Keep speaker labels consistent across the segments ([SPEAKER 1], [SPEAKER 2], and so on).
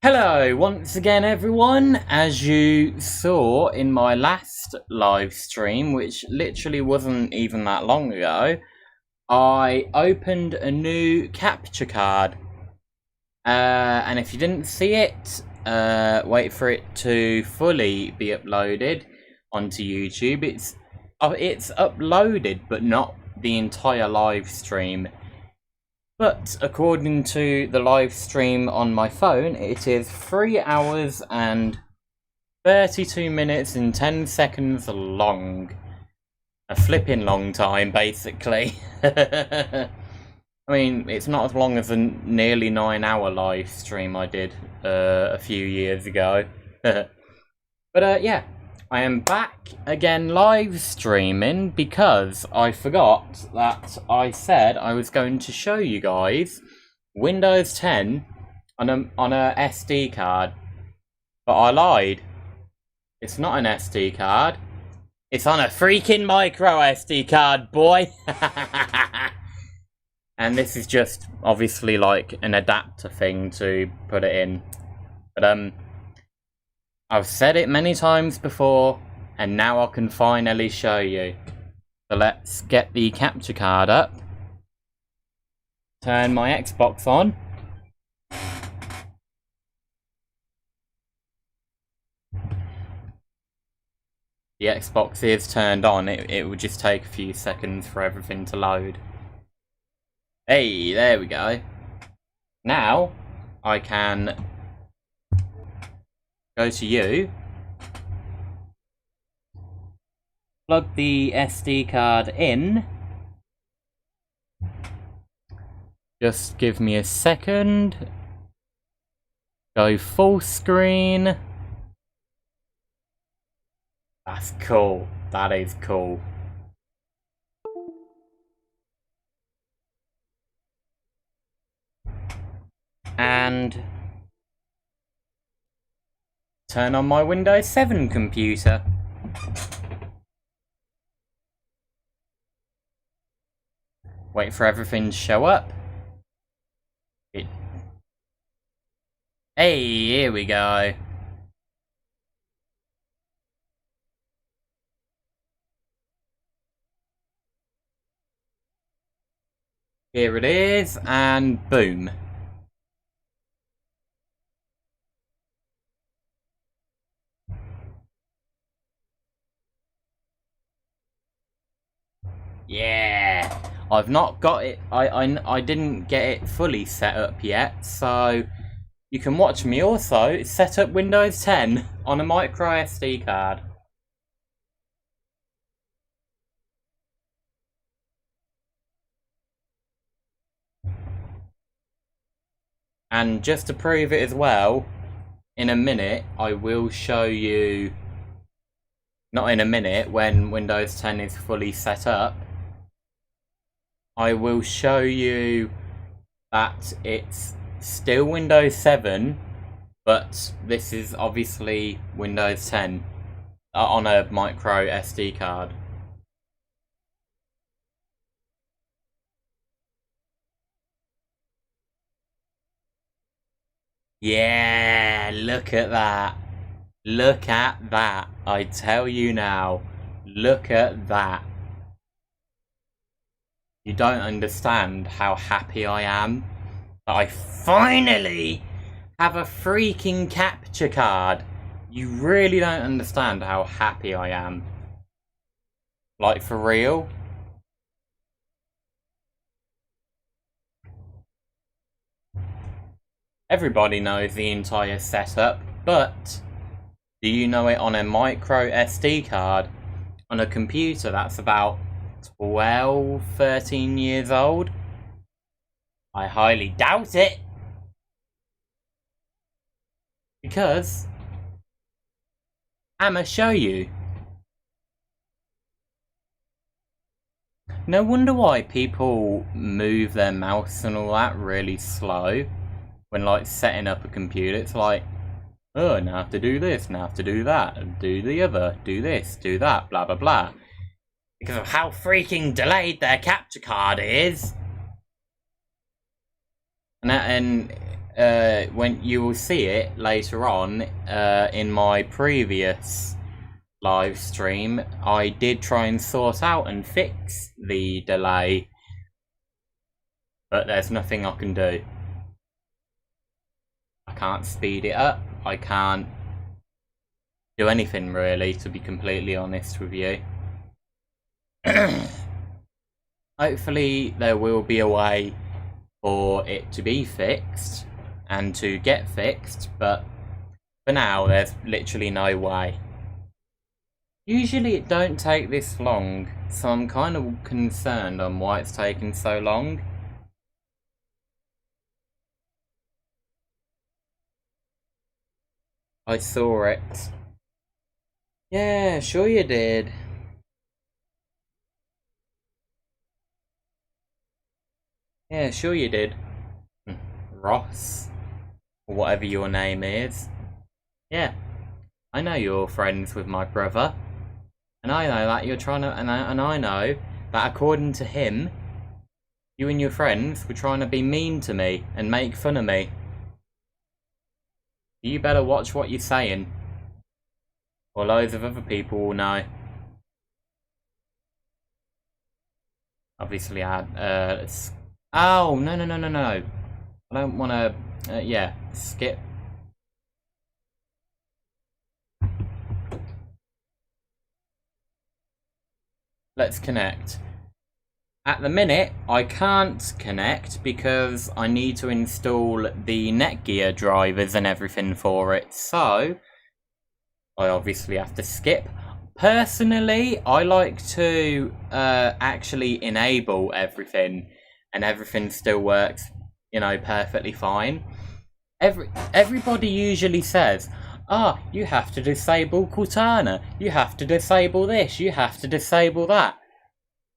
[SPEAKER 1] Hello, once again everyone. As you saw in my last live stream, which literally wasn't even that long ago, I opened a new capture card. And if you didn't see it, wait for it to fully be uploaded onto YouTube. It's uploaded, but not the entire live stream. But according to the live stream on my phone, it is 3 hours and 32 minutes and 10 seconds long. A flipping long time, basically. I mean, it's not as long as a nearly 9-hour live stream I did a few years ago. But yeah, I am back again live streaming because I forgot that I said I was going to show you guys Windows 10 on a SD card. But I lied. It's not an SD card. It's on a freaking micro SD card, boy. And this is just obviously like an adapter thing to put it in. But I've said it many times before, and now I can finally show you. So let's get the capture card up. Turn my Xbox on. The Xbox is turned on. It will just take a few seconds for everything to load. Hey, there we go. Now, I can go to you, plug the SD card in. Just give me a second. Go full screen. That's cool. That is cool. And turn on my Windows 7 computer. Wait for everything to show up. Hey, here we go. Here it is, and boom. Yeah, I've not got it. I didn't get it fully set up yet, so you can watch me also set up Windows 10 on a micro SD card. And just to prove it as well, in a minute I will show you. Not in a minute, when Windows 10 is fully set up, I will show you that it's still Windows 7, but this is obviously Windows 10 on a micro SD card. Yeah, look at that. Look at that. I tell you now. Look at that. You don't understand how happy I am that I finally have a freaking capture card. You really don't understand how happy I am. Like, for real. Everybody knows the entire setup, but do you know it on a micro SD card on a computer that's about 12, 13 years old? I highly doubt it. Because I'ma show you. No wonder why people move their mouse and all that really slow when like setting up a computer. It's like, oh, now I have to do this, now I have to do that, do the other, do this, do that, blah blah blah. Because of how freaking delayed their capture card is. And when you will see it later on in my previous live stream, I did try and sort out and fix the delay, but there's nothing I can do. I can't speed it up, I can't do anything really, to be completely honest with you. Hopefully there will be a way for it to be fixed and to get fixed, but for now there's literally no way. Usually it don't take this long, so I'm kind of concerned on why it's taking so long. I saw it. Yeah, sure you did. Yeah, sure you did. Ross, or whatever your name is. Yeah, I know you're friends with my brother. And I know that you're trying to, and I know that according to him, you and your friends were trying to be mean to me and make fun of me. You better watch what you're saying, or loads of other people will know. Obviously, I had, oh, no. I don't want to, yeah, skip. Let's connect. At the minute, I can't connect because I need to install the Netgear drivers and everything for it, so I obviously have to skip. Personally, I like to actually enable everything, and everything still works, you know, perfectly fine. Everybody usually says, you have to disable Cortana, you have to disable this, you have to disable that.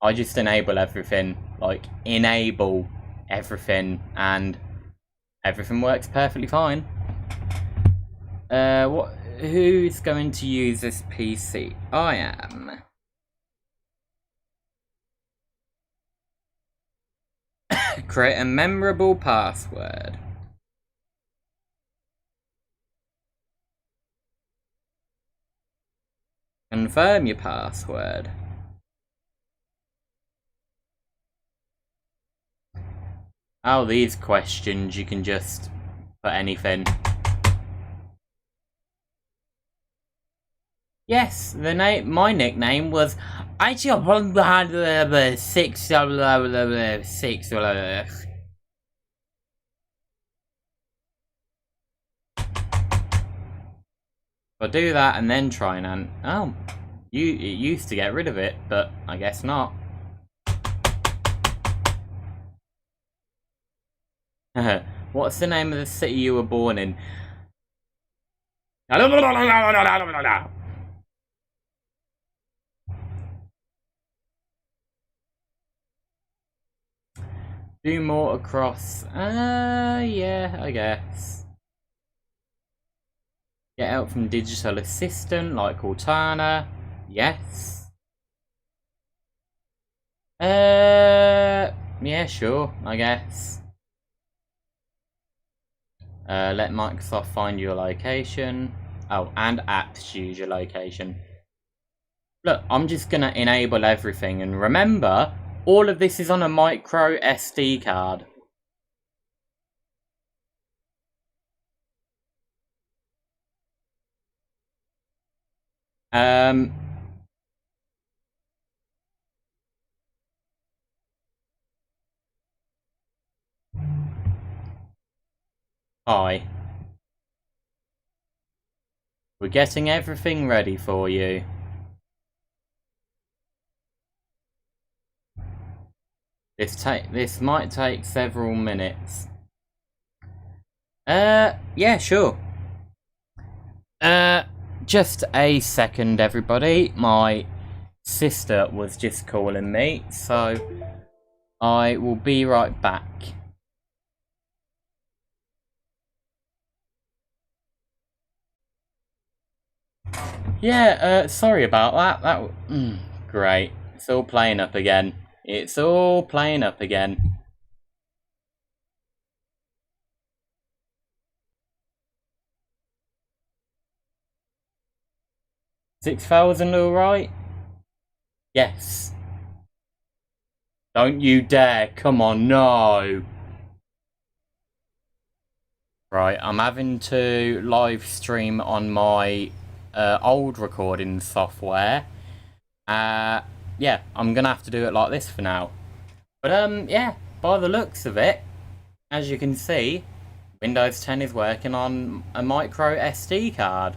[SPEAKER 1] I just enable everything, like, enable everything, and everything works perfectly fine. Who's going to use this PC? I am. Create a memorable password. Confirm your password. Oh, these questions, you can just put anything. Yes, my nickname was six. I'll do that and then try and it used to get rid of it, but I guess not. What's the name of the city you were born in? Do more across. Yeah, I guess. Get help from digital assistant like Cortana. Yes. Yeah, sure, I guess. Let Microsoft find your location. Oh, and apps choose your location. Look, I'm just gonna enable everything, and remember, all of this is on a micro SD card. Hi. We're getting everything ready for you. This might take several minutes. Yeah, sure. Just a second, everybody. My sister was just calling me, so I will be right back. Yeah, sorry about that. Great. It's all playing up again. It's all playing up again. 6,000 alright? Yes. Don't you dare, come on, no. Right, I'm having to live stream on my old recording software. Yeah, I'm gonna have to do it like this for now. But yeah, by the looks of it, as you can see, Windows 10 is working on a micro SD card.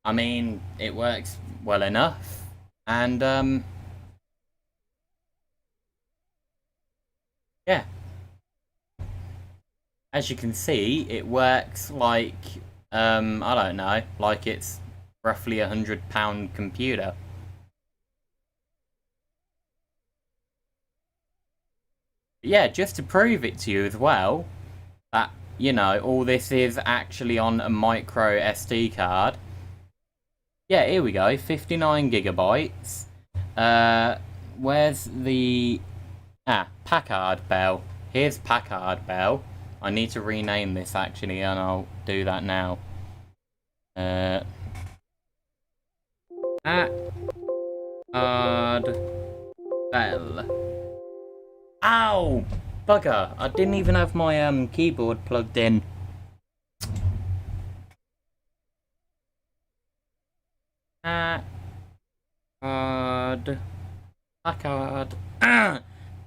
[SPEAKER 1] I mean, it works well enough, and yeah. As you can see, it works like, I don't know, like it's roughly £100 computer. But yeah, just to prove it to you as well, that, you know, all this is actually on a micro SD card. Yeah, here we go, 59 gigabytes. Where's the... Packard Bell. Here's Packard Bell. I need to rename this actually, and I'll do that now. Packard Bell. Ow! Bugger! I didn't even have my keyboard plugged in.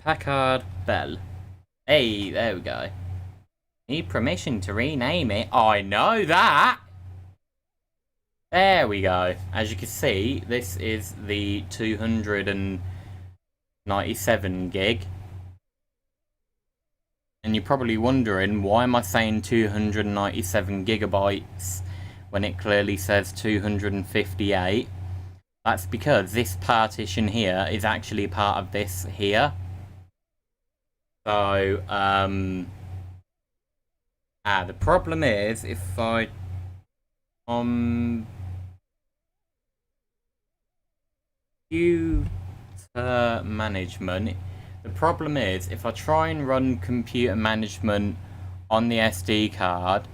[SPEAKER 1] Packard Bell. Hey, there we go. Need permission to rename it. I know that! There we go. As you can see, this is the 297 gig. And you're probably wondering, why am I saying 297 gigabytes when it clearly says 258? That's because this partition here is actually part of this here. So, the problem is, if I, computer management, the problem is, if I try and run computer management on the SD card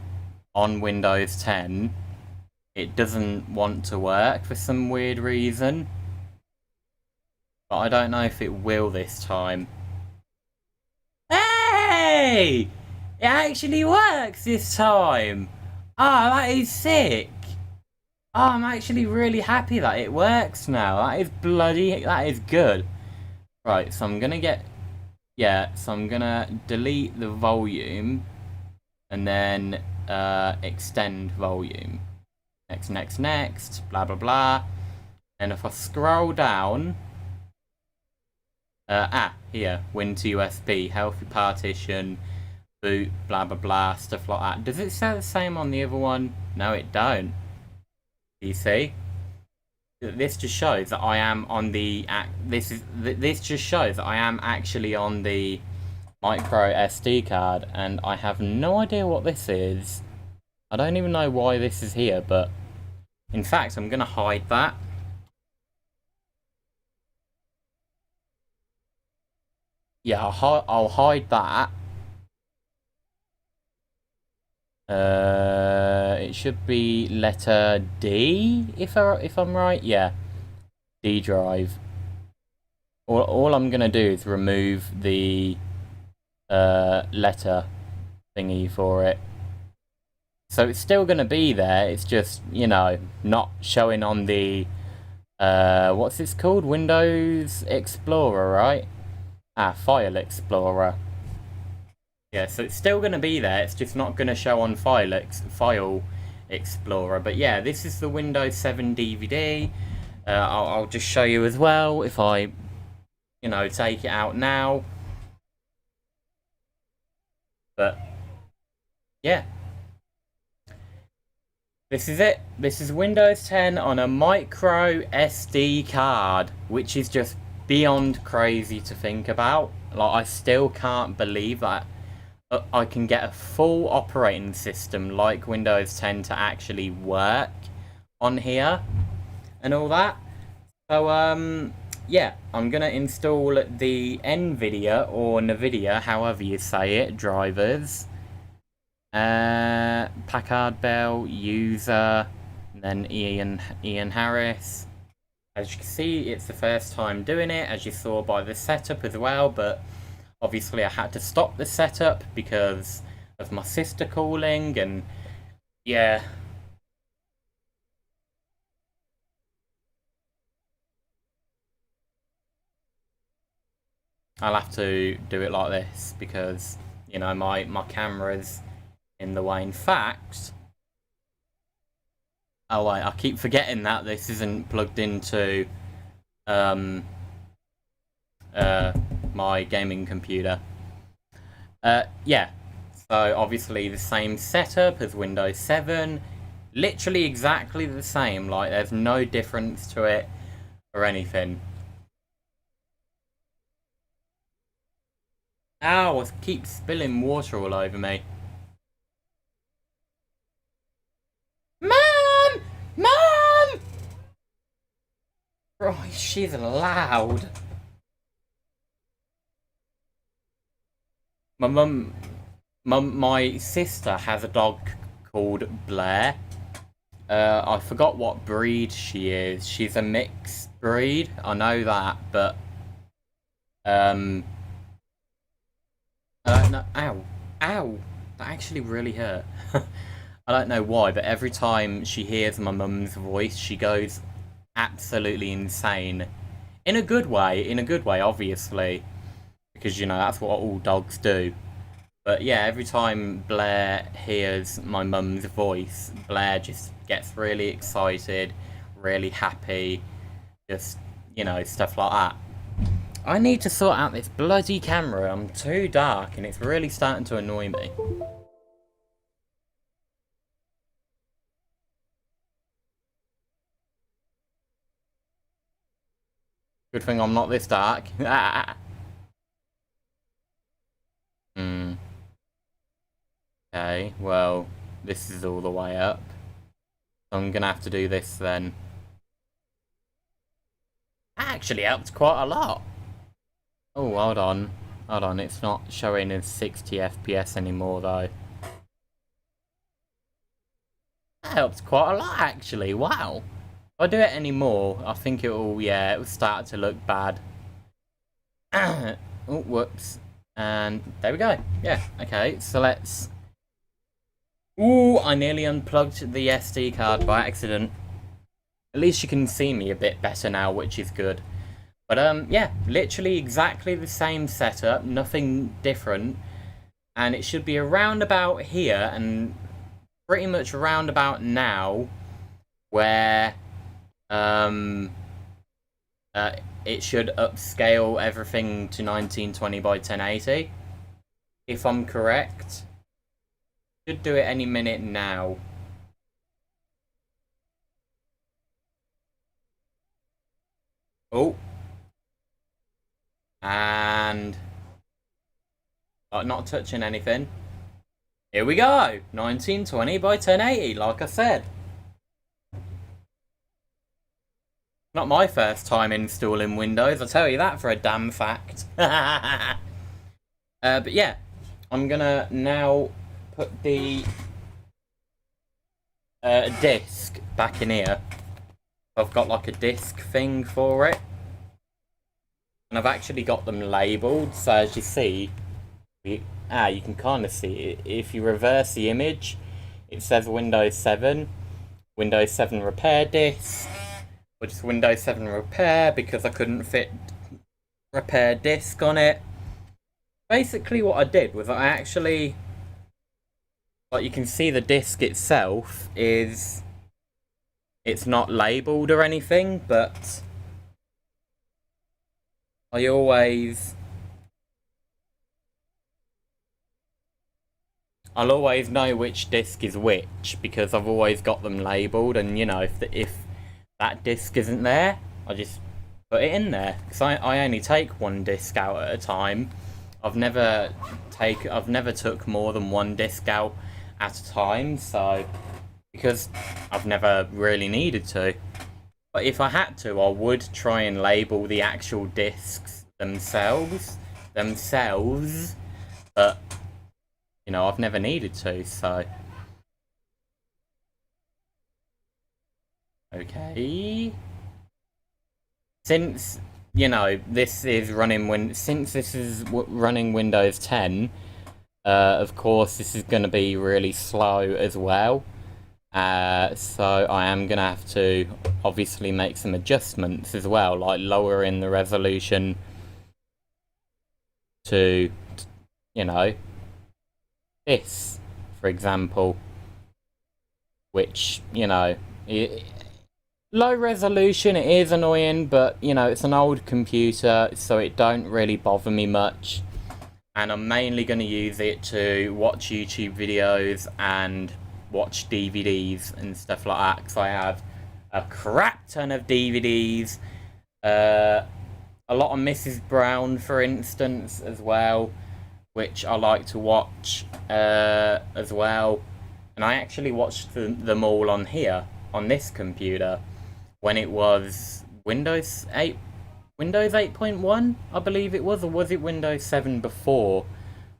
[SPEAKER 1] on Windows 10, it doesn't want to work for some weird reason. But I don't know if it will this time. Hey! It actually works this time! Ah, that is sick! Oh, I'm actually really happy that it works now. That is good. Right, so I'm gonna so I'm gonna delete the volume and then extend volume. Next, blah blah blah. And if I scroll down, here, Win2USB, healthy partition, boot, blah blah blah, stuff like that. Does it say the same on the other one? No, it don't. You see? This just shows that I am on the this just shows that I am actually on the micro SD card, and I have no idea what this is. I don't even know why this is here, but in fact I'm gonna hide that. Yeah, I'll hide that. It should be letter D, if I'm right. Yeah, D drive. All I'm gonna do is remove the letter thingy for it. So it's still gonna be there. It's just, you know, not showing on the what's this called? Windows Explorer, right? File Explorer. Yeah, so it's still going to be there, it's just not going to show on File Explorer. But yeah, this is the Windows 7 DVD. I'll just show you as well if I, you know, take it out now. But yeah, this is it. This is Windows 10 on a micro SD card, which is just beyond crazy to think about. Like, I still can't believe that I can get a full operating system like Windows 10 to actually work on here and all that. So yeah, I'm gonna install the NVIDIA or NVIDIA, however you say it, drivers. Packard Bell user And then Ian Harris. As you can see, it's the first time doing it, as you saw by the setup as well, but obviously I had to stop the setup because of my sister calling, and yeah. I'll have to do it like this because, you know, my camera's in the way. In fact, oh wait, I keep forgetting that this isn't plugged into my gaming computer. Yeah, so obviously the same setup as Windows 7, literally exactly the same, like there's no difference to it or anything. Ow, I keep spilling water all over me. Mom! Mom! Oh, she's loud. My sister has a dog called Blair. I forgot what breed she is. She's a mixed breed. I know that, but no, ow, ow! That actually really hurt. I don't know why, but every time she hears my mum's voice, she goes absolutely insane. In a good way, obviously, because you know that's what all dogs do. But yeah, every time Blair hears my mum's voice, Blair just gets really excited, really happy, just, you know, stuff like that. I need to sort out this bloody camera. I'm too dark and it's really starting to annoy me. Good thing I'm not this dark. Hmm. Okay, well, this is all the way up. So I'm gonna have to do this then. That actually helped quite a lot. Oh, hold on. Hold on, it's not showing as 60 FPS anymore though. That helped quite a lot actually, wow. If I do it anymore, I think it'll start to look bad. Oh, whoops. And there we go. Yeah, okay, so let's... Ooh, I nearly unplugged the SD card by accident. At least you can see me a bit better now, which is good. But yeah, literally exactly the same setup, nothing different. And it should be around about here, and pretty much around about now, where it should upscale everything to 1920 by 1080. If I'm correct. Should do it any minute now. Oh. And... not touching anything. Here we go! 1920 by 1080, like I said. Not my first time installing Windows, I'll tell you that for a damn fact. But yeah, I'm gonna now put the disc back in here. I've got like a disc thing for it. And I've actually got them labelled, so as you see, you can kind of see it. If you reverse the image, it says Windows 7, Windows 7 repair disc, which is Windows 7 repair because I couldn't fit repair disc on it. Basically what I did was I actually, like you can see the disc itself is, it's not labelled or anything, but I'll always know which disc is which because I've always got them labelled, and you know, if that disc isn't there, I just put it in there because I only take one disc out at a time. I've never took more than one disc out at a time, so because I've never really needed to. But if I had to, I would try and label the actual discs themselves, but you know, I've never needed to, so Okay. Since, this is running Windows 10, of course, this is going to be really slow as well. So I am going to have to obviously make some adjustments as well, like lowering the resolution to, this, for example, which, low resolution, it is annoying, but, it's an old computer, so it don't really bother me much. And I'm mainly going to use it to watch YouTube videos and watch DVDs and stuff like that, because I have a crap ton of DVDs. A lot of Mrs. Brown, for instance, as well, which I like to watch as well. And I actually watched them all on here, on this computer, when it was Windows 8.1, I believe it was, or was it Windows 7 before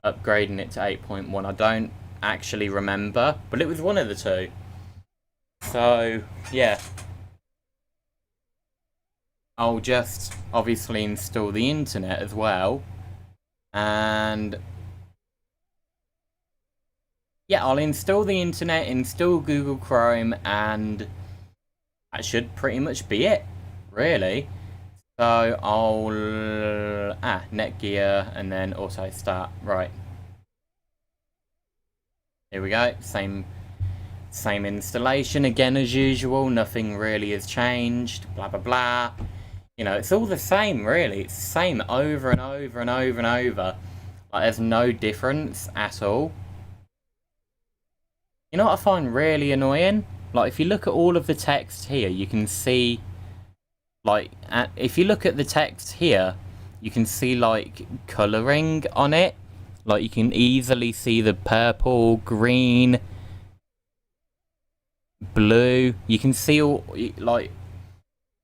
[SPEAKER 1] upgrading it to 8.1? I don't actually remember, but it was one of the two. So, yeah. I'll just obviously install the internet as well. And yeah, I'll install the internet, install Google Chrome, and that should pretty much be it, really. So I'll Netgear and then auto start. Right. Here we go. Same installation again as usual. Nothing really has changed. Blah blah blah. It's all the same, really. It's the same over and over and over and over. Like, there's no difference at all. You know what I find really annoying? Like, if you look at all of the text here, you can see, like, if you look at the text here, you can see, like, colouring on it. Like, you can easily see the purple, green, blue. You can see all, like,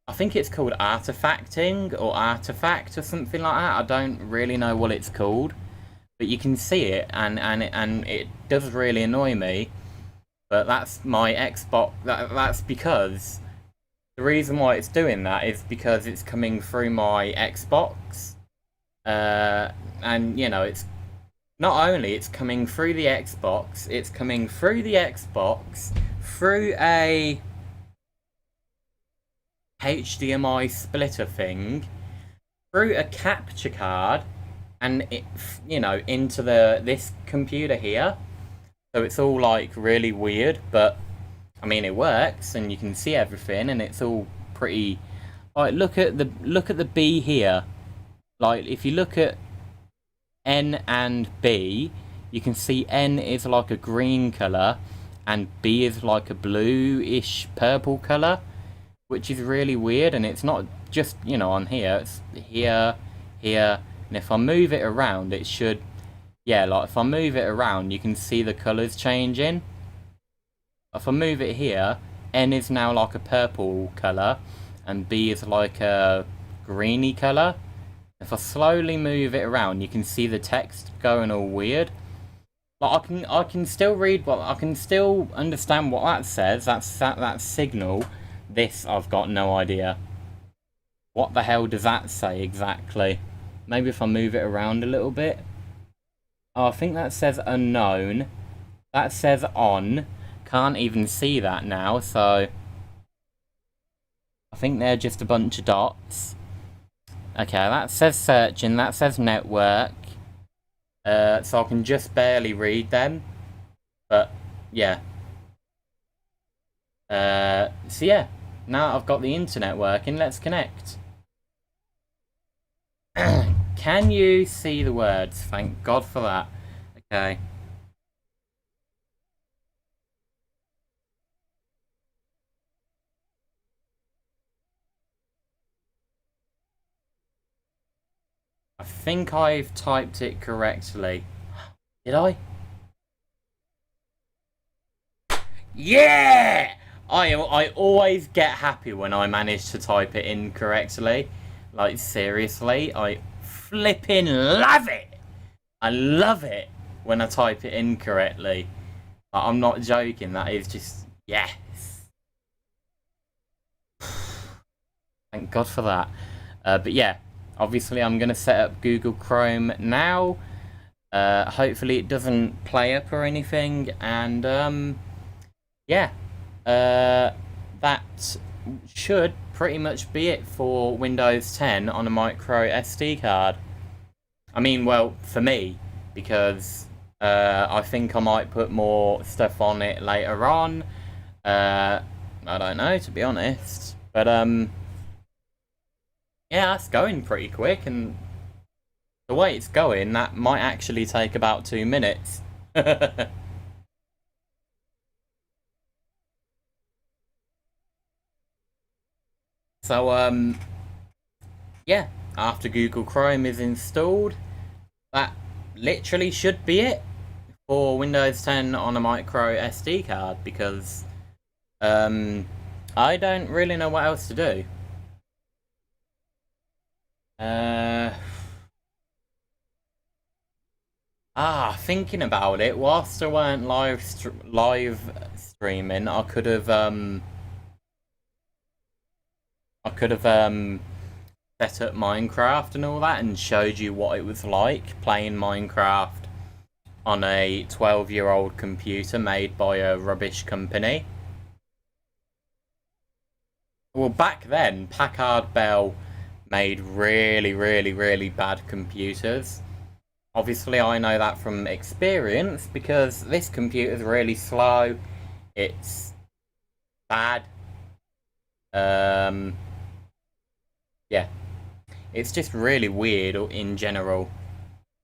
[SPEAKER 1] I think it's called artifacting or artifact or something like that. I don't really know what it's called, but you can see it, and it does really annoy me. But that's my Xbox. That's because the reason why it's doing that is because it's coming through my Xbox, and it's not only it's coming through the Xbox, it's coming through the Xbox through a HDMI splitter thing, through a capture card, and it, into this computer here. So it's all like really weird, but I mean it works, and you can see everything, and it's all pretty. Like, look at the B here. Like, if you look at N and B, you can see N is like a green colour, and B is like a bluish purple colour, which is really weird. And it's not just on here; it's here, here, and if I move it around, it should. Yeah, like, if I move it around, you can see the colours changing. If I move it here, N is now like a purple colour, and B is like a greeny colour. If I slowly move it around, you can see the text going all weird. Like, I can still read I can still understand what that says. That signal. This, I've got no idea. What the hell does that say exactly? Maybe if I move it around a little bit. Oh, I think that says unknown. That says on. Can't even see that now, so I think they're just a bunch of dots. Okay, that says searching, that says network. So I can just barely read them. But, yeah. So yeah, now I've got the internet working, let's connect. Can you see the words? Thank God for that. Okay. I think I've typed it correctly. Did I? Yeah! I always get happy when I manage to type it in correctly. Like, seriously, I flipping love it! I love it when I type it in correctly. I'm not joking, that is just, yes. Thank God for that. But yeah, obviously I'm going to set up Google Chrome now. Hopefully it doesn't play up or anything. And yeah, that should pretty much be it for Windows 10 on a micro SD card. I mean, well, for me, because I think I might put more stuff on it later on. I don't know, to be honest. But yeah, that's going pretty quick, and the way it's going, that might actually take about 2 minutes. So yeah, after Google Chrome is installed, that literally should be it for Windows 10 on a micro SD card, because I don't really know what else to do. Thinking about it, whilst I weren't live streaming, I could have set up Minecraft and all that and showed you what it was like playing Minecraft on a 12-year-old computer made by a rubbish company. Well, back then, Packard Bell made really, really, really bad computers. Obviously, I know that from experience, because this computer's really slow. It's bad. Yeah. It's just really weird in general,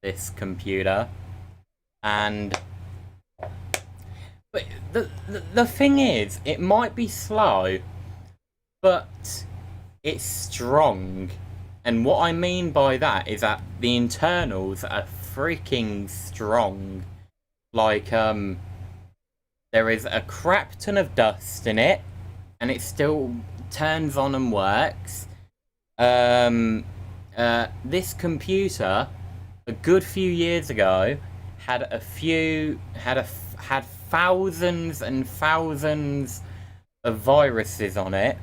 [SPEAKER 1] this computer. And but the thing is, it might be slow, but it's strong. And what I mean by that is that the internals are freaking strong. Like, there is a crap ton of dust in it, and it still turns on and works. This computer, a good few years ago, had thousands and thousands of viruses on it.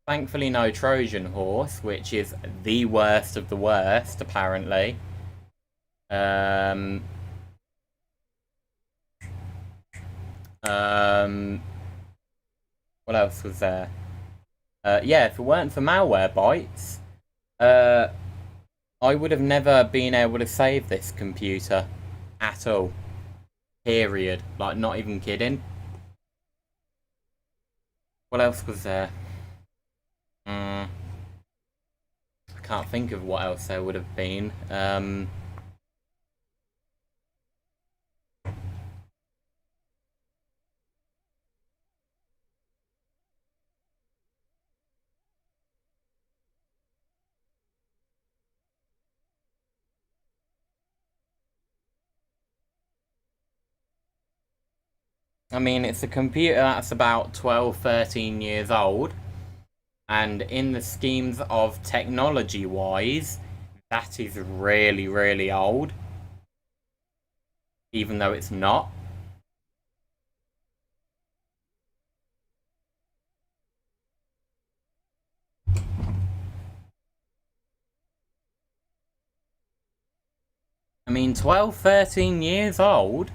[SPEAKER 1] Thankfully, no Trojan horse, which is the worst of the worst, apparently. What else was there? Yeah, if it weren't for Malwarebytes, I would have never been able to save this computer at all. Period. Like, not even kidding. What else was there? I can't think of what else there would have been. I mean, it's a computer that's about 12, 13 years old. And in the schemes of technology-wise, that is really, really old. Even though it's not. I mean, 12, 13 years old?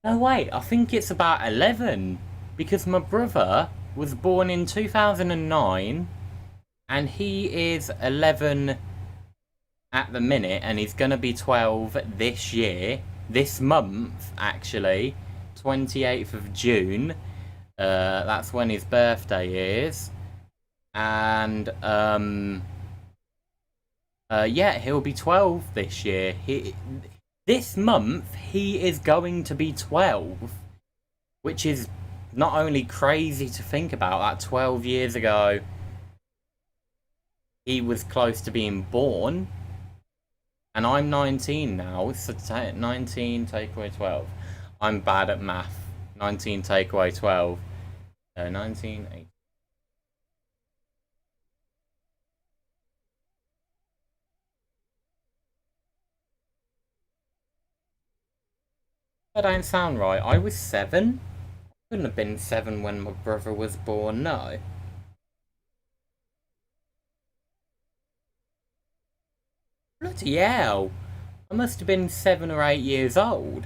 [SPEAKER 1] No, wait, I think it's about 11. Because my brother was born in 2009, and he is 11 at the minute, and he's going to be 12 this year. This month, actually. 28th of June. That's when his birthday is. And, yeah, he'll be 12 this year. This month, he is going to be 12, which is not only crazy to think about, that 12 years ago, he was close to being born, and I'm 19 now, so 19 take away 12. I'm bad at math. 19 take away 12. 19, 8. That don't sound right. I was 7? Couldn't have been 7 when my brother was born, no. Bloody hell. I must have been 7 or 8 years old.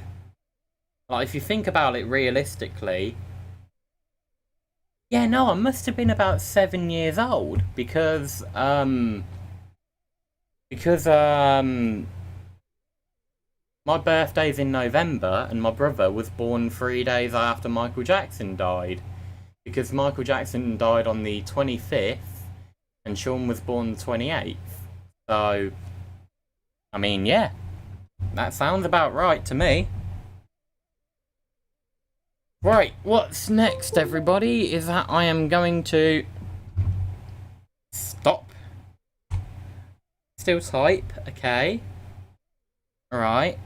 [SPEAKER 1] Like, if you think about it realistically... Yeah, no, I must have been about 7 years old. Because, my birthday's in November, and my brother was born 3 days after Michael Jackson died. Because Michael Jackson died on the 25th, and Sean was born the 28th. So, I mean, yeah. That sounds about right to me. Right, what's next, everybody, is that I am going to stop. Still type, okay. Alright.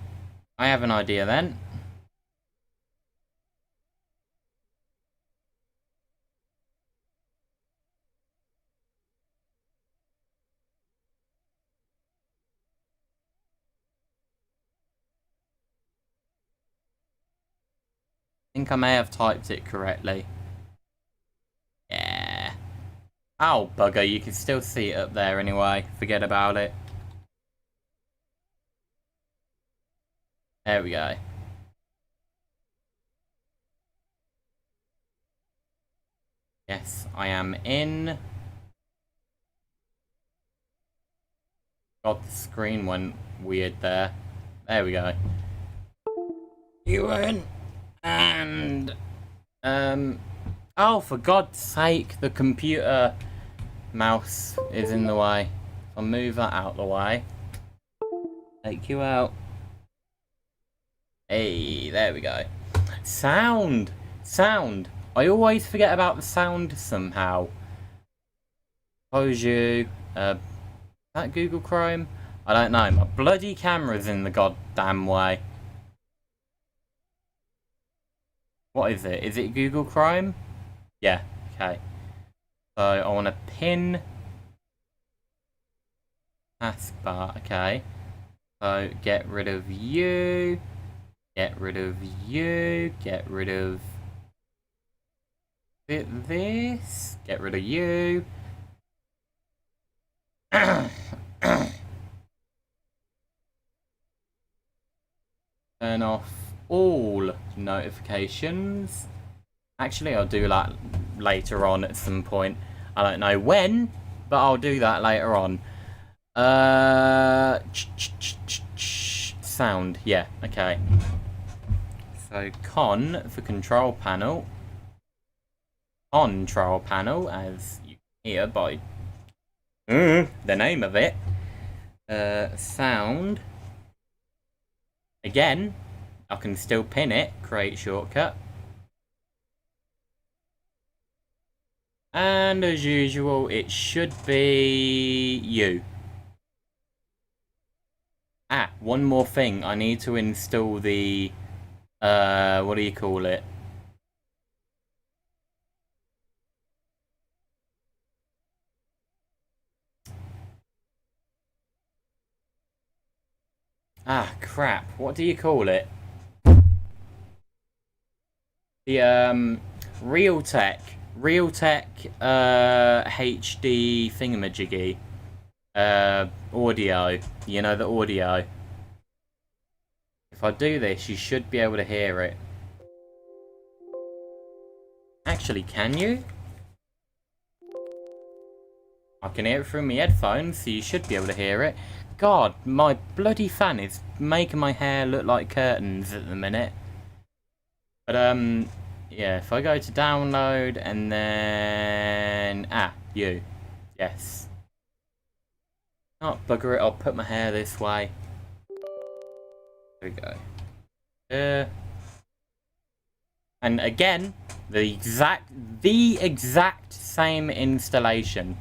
[SPEAKER 1] I have an idea then. I think I may have typed it correctly. Yeah. Oh, bugger, you can still see it up there anyway. Forget about it. There we go. Yes, I am in. God, the screen went weird there. There we go. You were in. And... Oh, for God's sake, the computer mouse is in the way. I'll move that out the way. Take you out. Hey, there we go. Sound! Sound! I always forget about the sound somehow. Suppose you... that Google Chrome? I don't know. My bloody camera's in the goddamn way. What is it? Is it Google Chrome? Yeah, okay. So I want to pin taskbar, okay. So get rid of you, get rid of you, get rid of this, get rid of you. Turn off all notifications. Actually, I'll do that later on at some point. I don't know when, but I'll do that later on. Sound, yeah, okay. So con for control panel. Control panel, as you can hear by the name of it. Sound. Again, I can still pin it, create shortcut. And as usual, it should be you. Ah, one more thing. I need to install the, what do you call it? Ah, crap. What do you call it? The, Realtek. Realtek, HD thingamajiggy. Audio. You know, the audio. If I do this, you should be able to hear it. Actually, can you? I can hear it through my headphones, so you should be able to hear it. God, my bloody fan is making my hair look like curtains at the minute. But, yeah, if I go to download and then... Ah, you. Yes. Oh, bugger it, I'll put my hair this way. There we go. And again, the exact same installation.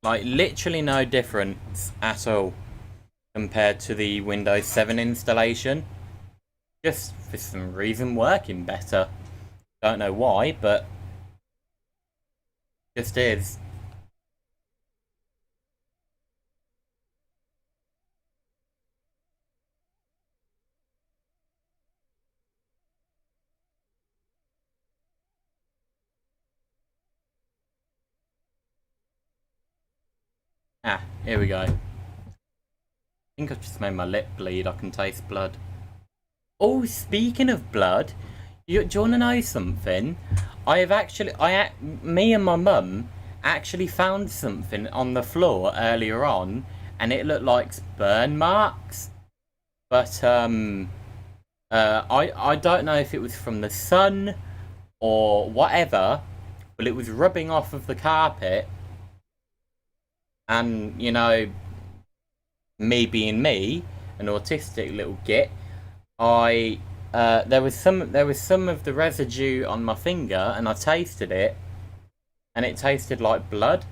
[SPEAKER 1] Like, literally no difference at all compared to the Windows 7 installation. Just for some reason working better. Don't know why, but just is. Ah, here we go. I think I've just made my lip bleed. I can taste blood. Oh, speaking of blood, do you want to know something? I have actually, me and my mum actually found something on the floor earlier on, and it looked like burn marks. But I don't know if it was from the sun or whatever, but it was rubbing off of the carpet, and you know, me being me, an autistic little git, I there was some of the residue on my finger, and I tasted it, and it tasted like blood.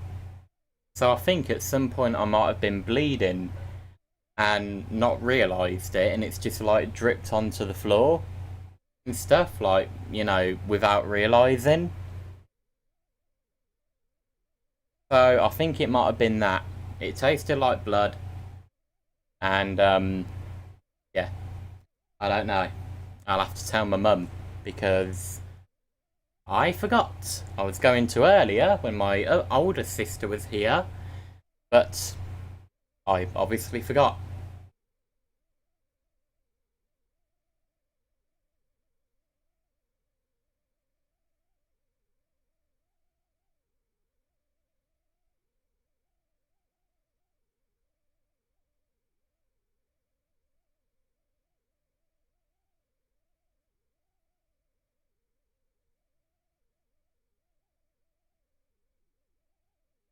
[SPEAKER 1] So I think at some point I might have been bleeding and not realised it, and it's just like dripped onto the floor and stuff, like, you know, without realising. So I think it might have been that. It tasted like blood, and yeah, I don't know. I'll have to tell my mum because I forgot. I was going to earlier when my older sister was here, but I obviously forgot.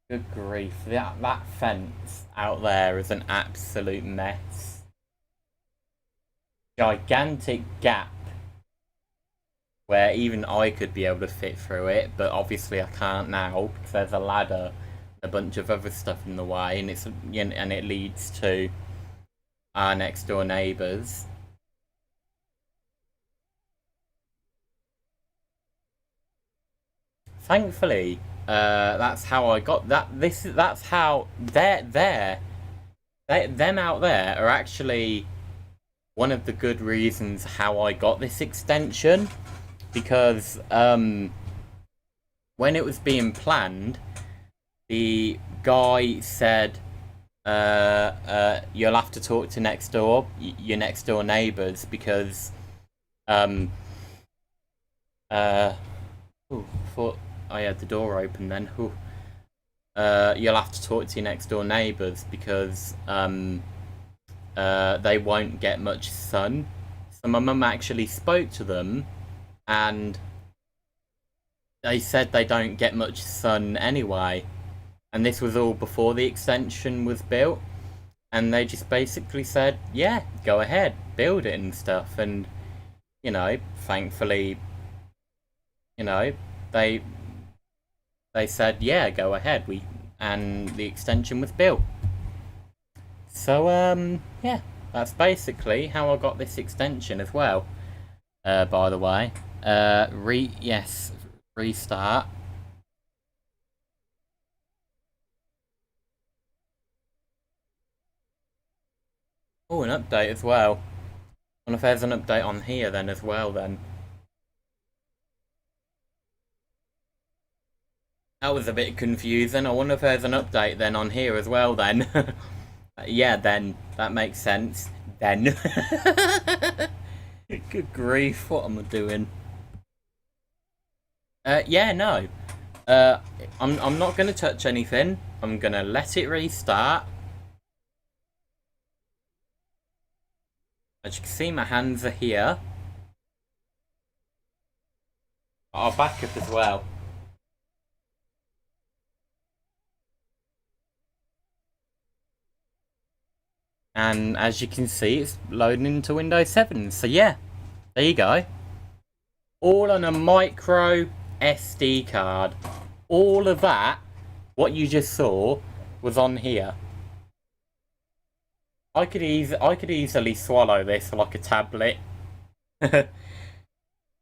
[SPEAKER 1] Good grief, that fence out there is an absolute mess. Gigantic gap where even I could be able to fit through it, but obviously I can't now because there's a ladder, a bunch of other stuff in the way, and and it leads to our next door neighbours. Thankfully, that's how I got that. That's how them out there are actually one of the good reasons how I got this extension, because when it was being planned, the guy said, you'll have to talk to your next door neighbours, because ooh, thought I had the door open then. Ooh. You'll have to talk to your next door neighbours because they won't get much sun. So my mum actually spoke to them, and they said they don't get much sun anyway. And this was all before the extension was built. And they just basically said, yeah, go ahead, build it and stuff. And, you know, thankfully, you know, they said, yeah, go ahead. And the extension was built. So, yeah, that's basically how I got this extension as well. By the way, restart. Oh, an update as well. I wonder if there's an update on here then as well then. That was a bit confusing. I wonder if there's an update then on here as well then. Yeah, then. That makes sense. Then. Good grief, what am I doing? Yeah, no. I'm not gonna touch anything. I'm gonna let it restart. As you can see, my hands are here. I'll back up as well. And as you can see, it's loading into Windows 7. So yeah, there you go. All on a micro SD card. All of that, what you just saw, was on here. I could easily swallow this like a tablet. But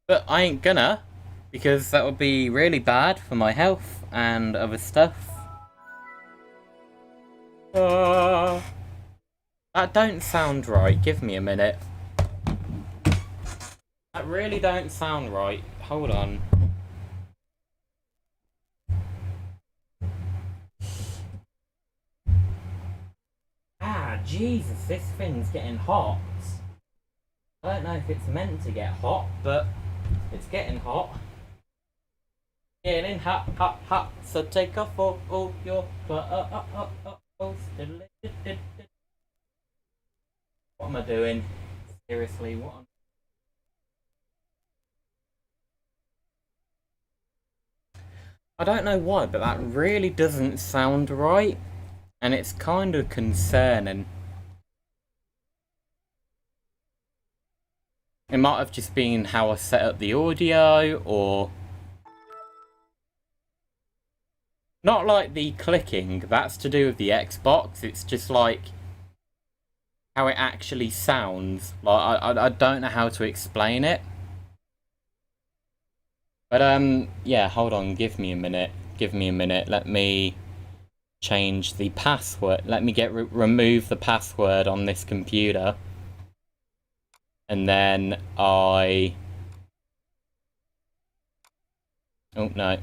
[SPEAKER 1] I ain't gonna, because that would be really bad for my health and other stuff. That don't sound right. Give me a minute. That really don't sound right. Hold on. Jesus, this thing's getting hot. I don't know if it's meant to get hot, but it's getting hot. Getting hot, hot, hot. So take off all your clothes. What am I doing? Seriously, what am I don't know why, but that really doesn't sound right. And it's kind of concerning. It might have just been how I set up the audio, or... Not like the clicking, that's to do with the Xbox, it's just like... how it actually sounds. Like, I don't know how to explain it. But, yeah, hold on, give me a minute. Let me change the password. Let me remove the password on this computer. And then oh no.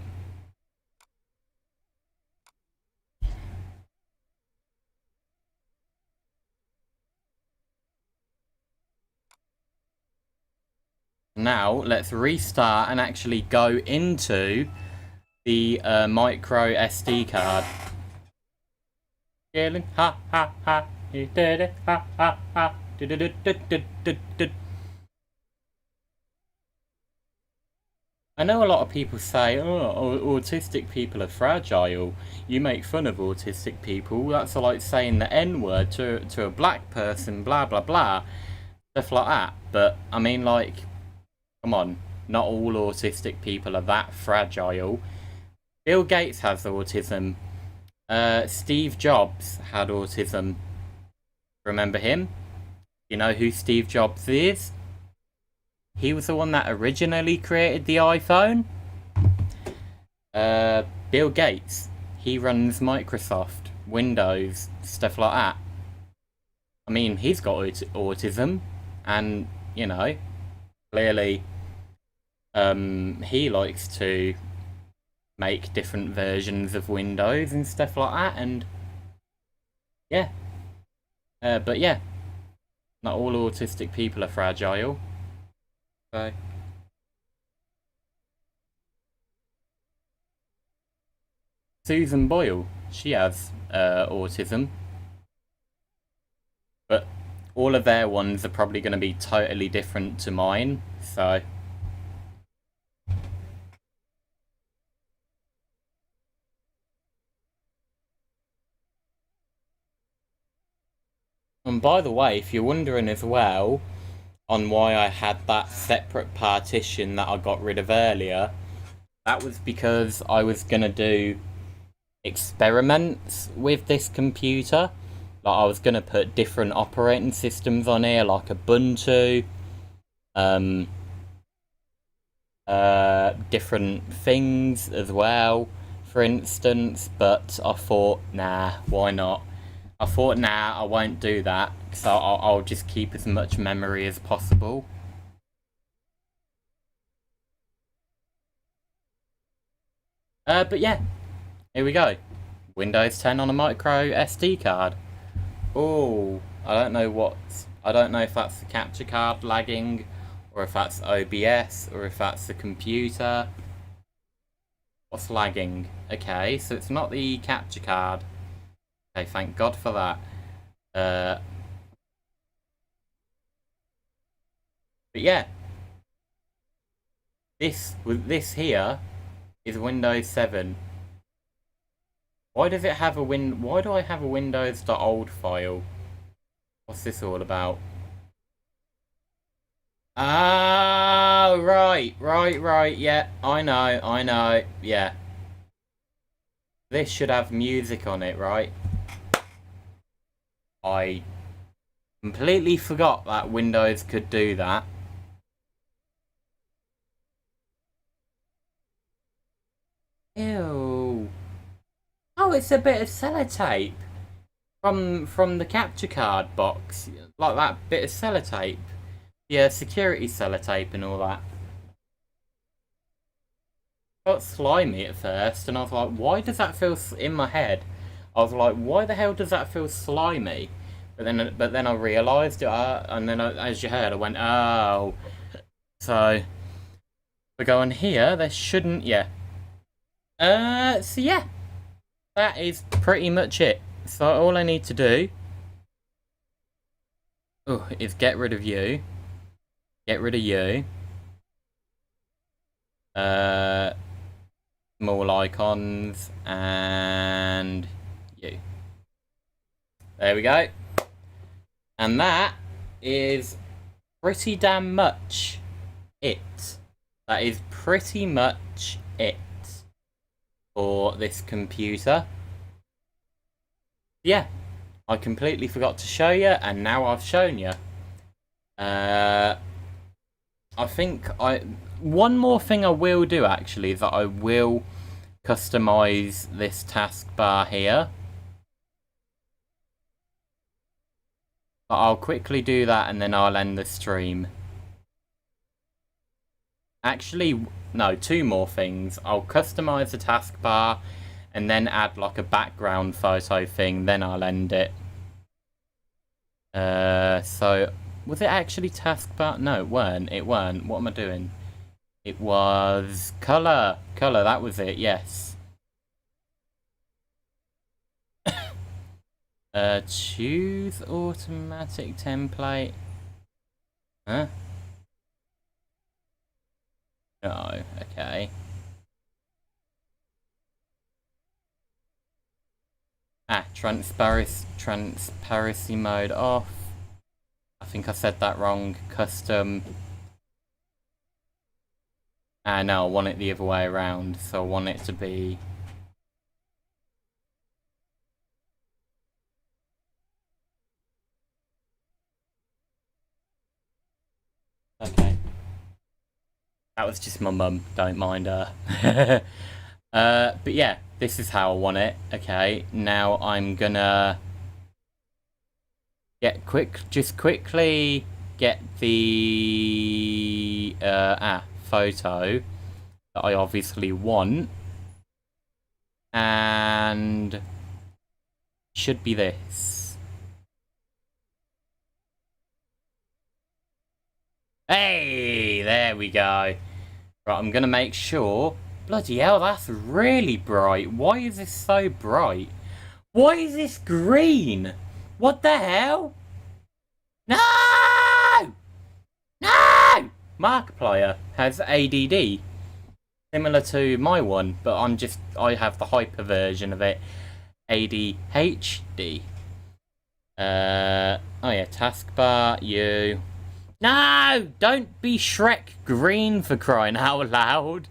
[SPEAKER 1] Now, let's restart and actually go into the micro SD card. Ha ha ha, you did it, ha ha ha, I know a lot of people say, oh, autistic people are fragile. You make fun of autistic people. That's like saying the N-word to a black person, blah, blah, blah. Stuff like that. But, I mean, like, come on. Not all autistic people are that fragile. Bill Gates has autism. Steve Jobs had autism. Remember him? You know who Steve Jobs is? He was the one that originally created the iPhone. Bill Gates. He runs Microsoft, Windows, stuff like that. I mean, he's got autism. And, you know, clearly he likes to make different versions of Windows and stuff like that. And, yeah. But, yeah. Not all autistic people are fragile. So. Susan Boyle, she has autism. But all of their ones are probably going to be totally different to mine, so. And by the way, if you're wondering as well on why I had that separate partition that I got rid of earlier, that was because I was going to do experiments with this computer. Like, I was going to put different operating systems on here, like Ubuntu, different things as well, for instance, but I thought, nah, why not? I thought, nah, I won't do that, so I'll just keep as much memory as possible. But yeah, here we go. Windows 10 on a micro SD card. Oh, I don't know if that's the capture card lagging, or if that's OBS, or if that's the computer. What's lagging? Okay, so it's not the capture card. Okay, thank God for that. But yeah, this here is Windows 7. Why does it have why do I have a Windows.old file? What's this all about? Ah, right, yeah, I know, yeah. This should have music on it, right? I completely forgot that Windows could do that. Ew. Oh, it's a bit of sellotape from the capture card box. Like that bit of sellotape. Yeah, security sellotape and all that. Got slimy at first, and I was like, why does that feel in my head? I was like, why the hell does that feel slimy? But then I realised, and then as you heard, I went, oh. So we go on here. There shouldn't, yeah. So yeah, that is pretty much it. So all I need to do, is get rid of you. Get rid of you. Small icons and you. There we go. And that is pretty damn much it. That is pretty much it for this computer. Yeah, I completely forgot to show you, and now I've shown you. I think one more thing I will do actually is that I will customize this taskbar here. But I'll quickly do that and then I'll end the stream. Actually, no, two more things. I'll customize the taskbar and then add like a background photo thing, then I'll end it. So, was it actually taskbar? No, it weren't. It weren't. What am I doing? It was color. Color, that was it, yes. Choose automatic template. Huh? No, okay. Transparency mode off. I think I said that wrong. Custom. No, I want it the other way around. So I want it to be... Okay. That was just my mum. Don't mind her. But yeah, this is how I want it. Okay, now I'm gonna just quickly get the photo that I obviously want, and should be this. Hey, there we go. Right, I'm gonna make sure. Bloody hell, that's really bright. Why is this so bright? Why is this green? What the hell? No! No! Markiplier has ADD. Similar to my one, but I have the hyper version of it. ADHD. Oh yeah, taskbar, you. No! Don't be Shrek green, for crying out loud.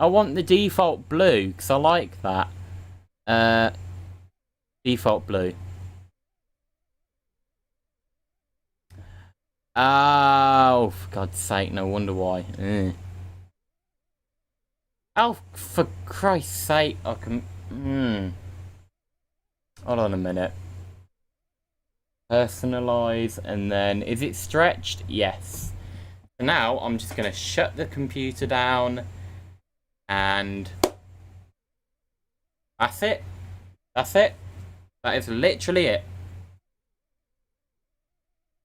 [SPEAKER 1] I want the default blue, because I like that. Default blue. Oh, for God's sake, no wonder why. Oh, for Christ's sake, I can... Hold on a minute. Personalize, and then... Is it stretched? Yes. So now, I'm just going to shut the computer down, and... That's it. That's it. That is literally it.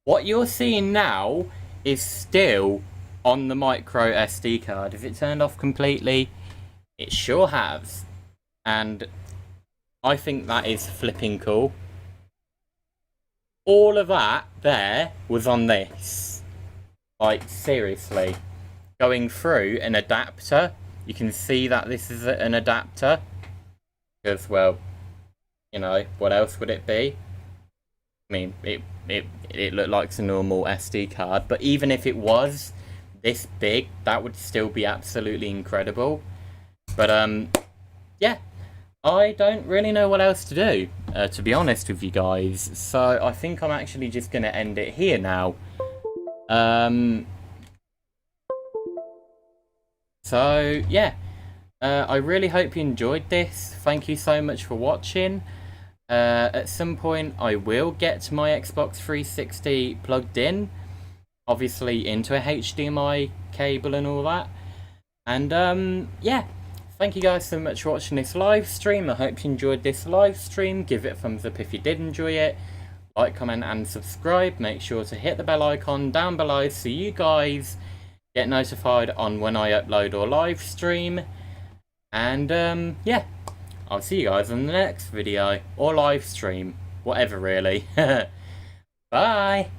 [SPEAKER 1] What you're seeing now is still on the micro SD card. Is it turned off completely? It sure has. And I think that is flipping cool. All of that there was on this. Like, seriously. Going through an adapter. You can see that this is an adapter. Because, well, you know, what else would it be? I mean, it looked like a normal SD card, but even if it was this big, that would still be absolutely incredible. But yeah, I don't really know what else to do, to be honest with you guys. So I think I'm actually just gonna end it here now. So yeah, I really hope you enjoyed this. Thank you so much for watching. At some point I will get my Xbox 360 plugged in, obviously into a HDMI cable and all that. And yeah, thank you guys so much for watching this live stream. I hope you enjoyed this live stream. Give it a thumbs up if you did enjoy it. like, comment and subscribe. Make sure to hit the bell icon down below so you guys get notified on when I upload or live stream. And yeah, I'll see you guys in the next video or live stream, whatever really. Bye.